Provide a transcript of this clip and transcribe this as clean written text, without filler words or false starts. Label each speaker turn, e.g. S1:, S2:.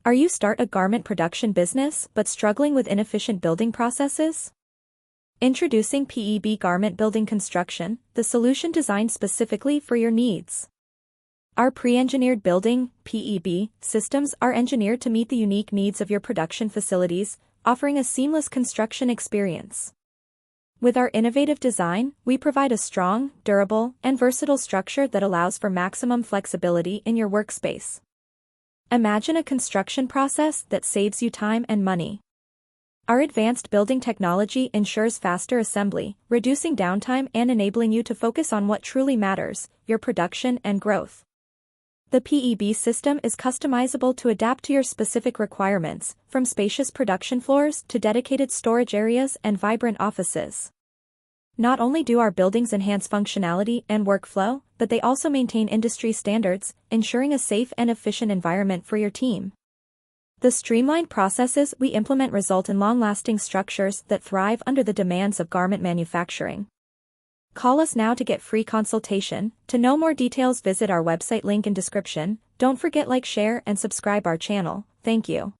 S1: Are you start a garment production business but struggling with inefficient building processes? Introducing PEB Garment Building Construction, the solution designed specifically for your needs. Our pre-engineered building, PEB, systems are engineered to meet the unique needs of your production facilities, offering a seamless construction experience. With our innovative design, we provide a strong, durable, and versatile structure that allows for maximum flexibility in your workspace. Imagine a construction process that saves you time and money. Our advanced building technology ensures faster assembly, reducing downtime and enabling you to focus on what truly matters, your production and growth. The PEB system is customizable to adapt to your specific requirements, from spacious production floors to dedicated storage areas and vibrant offices. Not only do our buildings enhance functionality and workflow, but they also maintain industry standards, ensuring a safe and efficient environment for your team. The streamlined processes we implement result in long-lasting structures that thrive under the demands of garment manufacturing. Call us now to get free consultation. To know more details, visit our website link in description. Don't forget like, share, and subscribe our channel. Thank you.